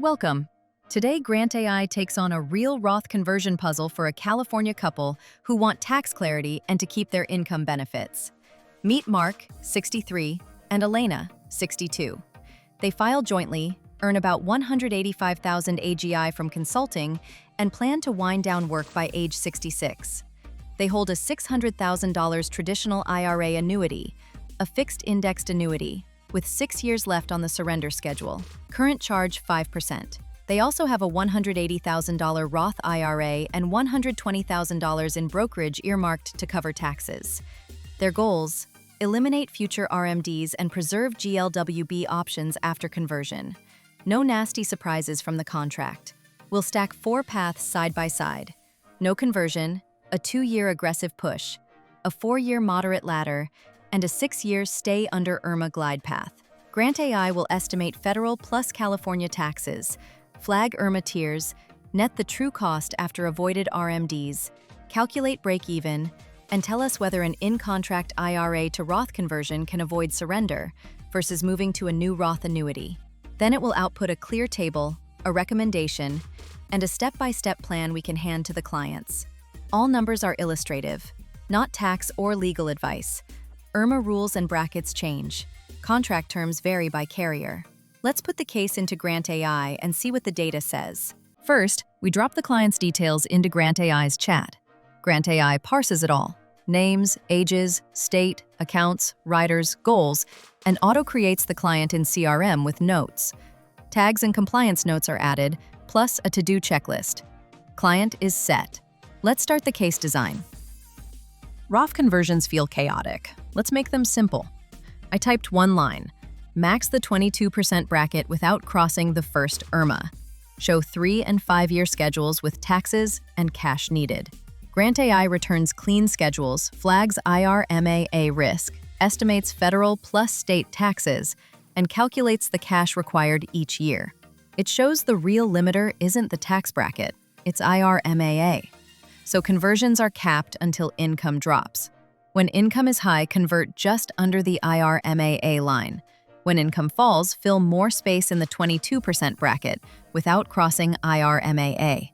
Welcome. Today, GrantAI takes on a real Roth conversion puzzle for a California couple who want tax clarity and to keep their income benefits. Meet Mark, 63, and Elena, 62. They file jointly, earn about $185,000 AGI from consulting, and plan to wind down work by age 66. They hold a $600,000 traditional IRA annuity, a fixed-indexed annuity, with 6 years left on the surrender schedule. Current charge 5%. They also have a $180,000 Roth IRA and $120,000 in brokerage earmarked to cover taxes. Their goals: eliminate future RMDs and preserve GLWB options after conversion. No nasty surprises from the contract. We'll stack 4 paths side by side. No conversion, a 2-year aggressive push, a 4-year moderate ladder, and a 6-year stay under IRMAA glide path. GrantAI will estimate federal plus California taxes, flag IRMAA tiers, net the true cost after avoided RMDs, calculate break-even, and tell us whether an in-contract IRA to Roth conversion can avoid surrender versus moving to a new Roth annuity. Then it will output a clear table, a recommendation, and a step-by-step plan we can hand to the clients. All numbers are illustrative, not tax or legal advice. IRMAA rules and brackets change. Contract terms vary by carrier. Let's put the case into GrantAI and see what the data says. First, we drop the client's details into GrantAI's chat. GrantAI parses it all: names, ages, state, accounts, riders, goals, and auto-creates the client in CRM with notes. Tags and compliance notes are added, plus a to-do checklist. Client is set. Let's start the case design. Roth conversions feel chaotic. Let's make them simple. I typed one line: max the 22% bracket without crossing the first IRMAA. Show 3- and 5-year schedules with taxes and cash needed. GrantAI returns clean schedules, flags IRMAA risk, estimates federal plus state taxes, and calculates the cash required each year. It shows the real limiter isn't the tax bracket, it's IRMAA. So conversions are capped until income drops. When income is high, convert just under the IRMAA line. When income falls, fill more space in the 22% bracket without crossing IRMAA.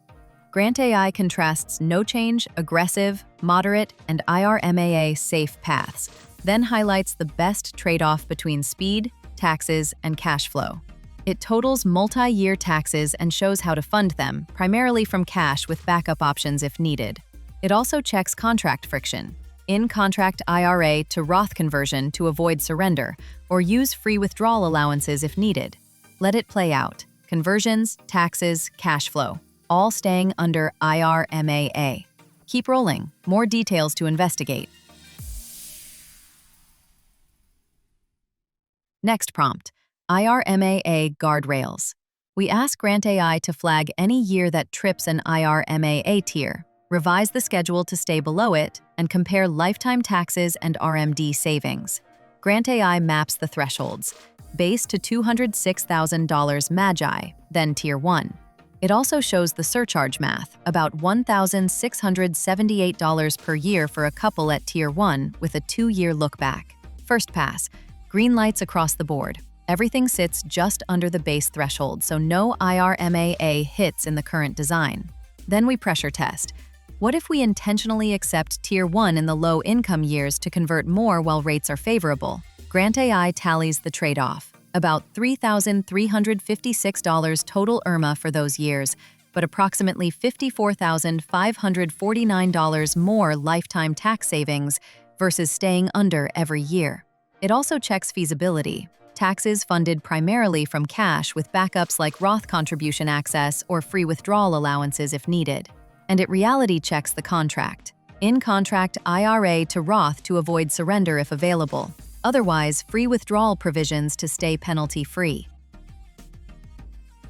GrantAI contrasts no change, aggressive, moderate, and IRMAA-Safe paths, then highlights the best trade-off between speed, taxes, and cash flow. It totals multi-year taxes and shows how to fund them, primarily from cash with backup options if needed. It also checks contract friction: in-contract IRA to Roth conversion to avoid surrender, or use free withdrawal allowances if needed. Let it play out: conversions, taxes, cash flow, all staying under IRMAA. Keep rolling, more details to investigate. Next prompt: IRMAA guardrails. We ask GrantAI to flag any year that trips an IRMAA tier, revise the schedule to stay below it, and compare lifetime taxes and RMD savings. GrantAI maps the thresholds: base to $206,000 MAGI, then Tier 1. It also shows the surcharge math, about $1,678 per year for a couple at Tier 1 with a 2-year look back. First pass: green lights across the board. Everything sits just under the base threshold, so no IRMAA hits in the current design. Then we pressure test. What if we intentionally accept Tier 1 in the low-income years to convert more while rates are favorable? GrantAI tallies the trade-off: about $3,356 total IRMAA for those years, but approximately $54,549 more lifetime tax savings versus staying under every year. It also checks feasibility: taxes funded primarily from cash with backups like Roth contribution access or free withdrawal allowances if needed. And it reality checks the contract: in-contract IRA to Roth to avoid surrender if available. Otherwise, free withdrawal provisions to stay penalty-free.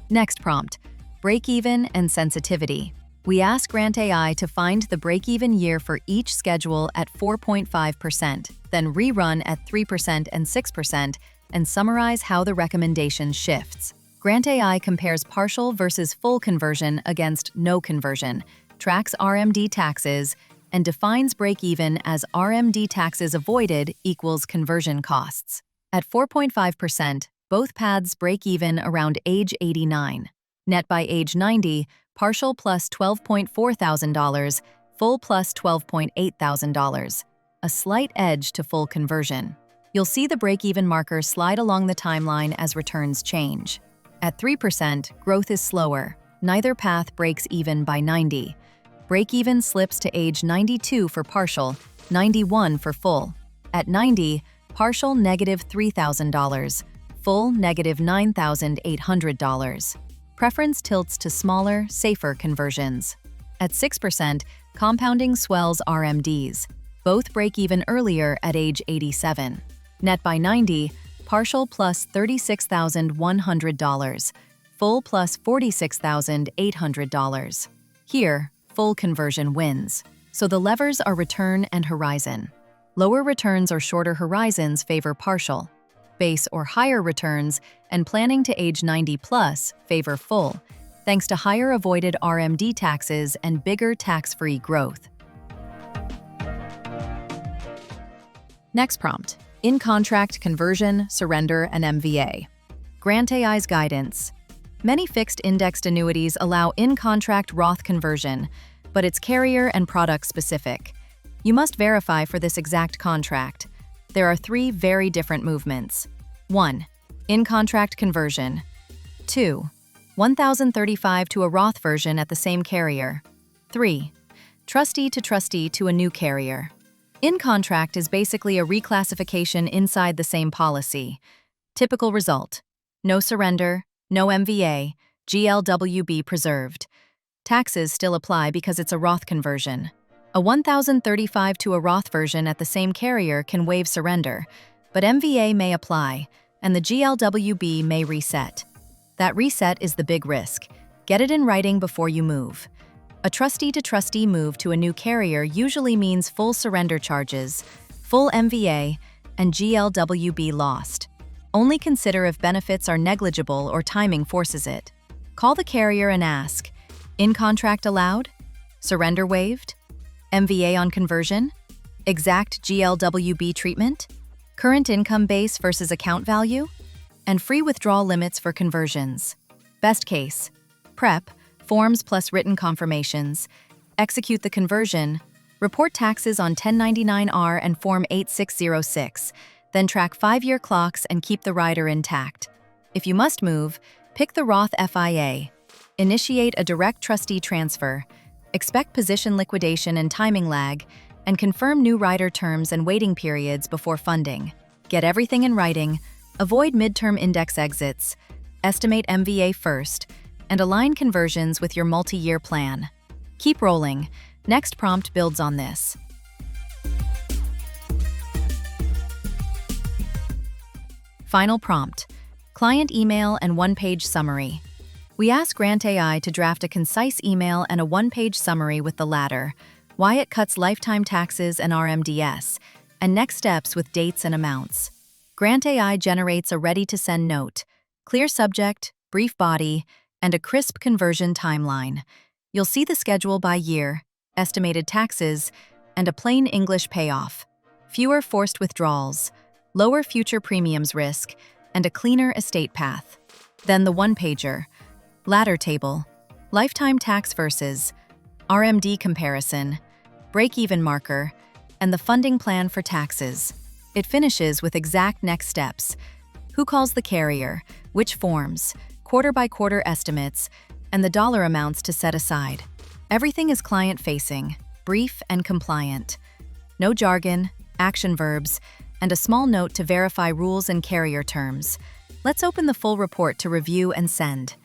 Next prompt: break-even and sensitivity. We ask GrantAI to find the break-even year for each schedule at 4.5%, then rerun at 3% and 6%, and summarize how the recommendation shifts. GrantAI compares partial versus full conversion against no conversion, tracks RMD taxes, and defines break-even as RMD taxes avoided equals conversion costs. At 4.5%, both paths break even around age 89. Net by age 90, partial plus $12.4 thousand, full plus $12.8 thousand. A slight edge to full conversion. You'll see the break-even marker slide along the timeline as returns change. At 3%, growth is slower. Neither path breaks even by 90. Break-even slips to age 92 for partial, 91 for full. At 90, partial -$3,000, full -$9,800. Preference tilts to smaller, safer conversions. At 6%, compounding swells RMDs. Both break even earlier at age 87. Net by 90, partial plus $36,100, full plus $46,800. Here, full conversion wins. So the levers are return and horizon. Lower returns or shorter horizons favor partial. Base or higher returns and planning to age 90 plus favor full, thanks to higher avoided RMD taxes and bigger tax-free growth. Next prompt: in-contract conversion, surrender, and MVA. GrantAI's guidance. Many fixed-indexed annuities allow in-contract Roth conversion, but it's carrier and product specific. You must verify for this exact contract. There are 3 very different movements. 1. In-contract conversion. 2. 1,035 to a Roth version at the same carrier. 3. Trustee to a new carrier. In-contract is basically a reclassification inside the same policy. Typical result: no surrender, no MVA, GLWB preserved. Taxes still apply because it's a Roth conversion. A 1,035 to a Roth version at the same carrier can waive surrender, but MVA may apply, and the GLWB may reset. That reset is the big risk. Get it in writing before you move. A trustee-to-trustee move to a new carrier usually means full surrender charges, full MVA, and GLWB lost. Only consider if benefits are negligible or timing forces it. Call the carrier and ask, in-contract allowed? Surrender waived? MVA on conversion? Exact GLWB treatment? Current income base versus account value? And free withdrawal limits for conversions. Best case: prep, forms plus written confirmations, execute the conversion, report taxes on 1099-R and Form 8606, then track 5-year clocks and keep the rider intact. If you must move, pick the Roth FIA. Initiate a direct trustee transfer, expect position liquidation and timing lag, and confirm new rider terms and waiting periods before funding. Get everything in writing, avoid midterm index exits, estimate MVA first, and align conversions with your multi-year plan. Keep rolling. Next prompt builds on this. Final prompt: client email and one-page summary. We ask GrantAI to draft a concise email and a one-page summary with the latter, why it cuts lifetime taxes and RMDS, and next steps with dates and amounts. GrantAI generates a ready-to-send note, clear subject, brief body, and a crisp conversion timeline. You'll see the schedule by year, estimated taxes, and a plain English payoff. Fewer forced withdrawals, lower future premiums risk, and a cleaner estate path. Then the one-pager, ladder table, lifetime tax versus RMD comparison, break-even marker, and the funding plan for taxes. It finishes with exact next steps: who calls the carrier, which forms, quarter-by-quarter estimates, and the dollar amounts to set aside. Everything is client-facing, brief and compliant. No jargon, action verbs, and a small note to verify rules and carrier terms. Let's open the full report to review and send.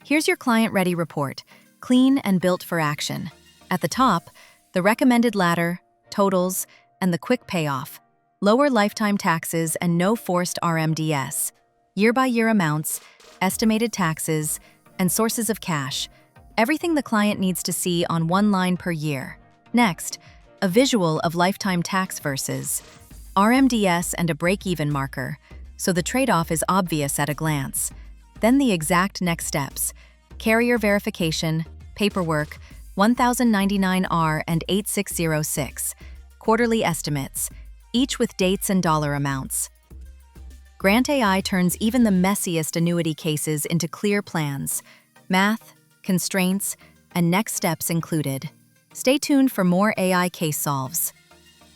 Here's your client-ready report, clean and built for action. At the top, the recommended ladder, totals, and the quick payoff. Lower lifetime taxes and no forced RMDS. Year-by-year amounts, estimated taxes, and sources of cash. Everything the client needs to see on one line per year. Next, a visual of lifetime tax versus RMDS and a break-even marker, so the trade-off is obvious at a glance. Then the exact next steps: carrier verification, paperwork, 1099-R and 8606, quarterly estimates, each with dates and dollar amounts. GrantAI turns even the messiest annuity cases into clear plans. Math, constraints, and next steps included. Stay tuned for more AI case solves.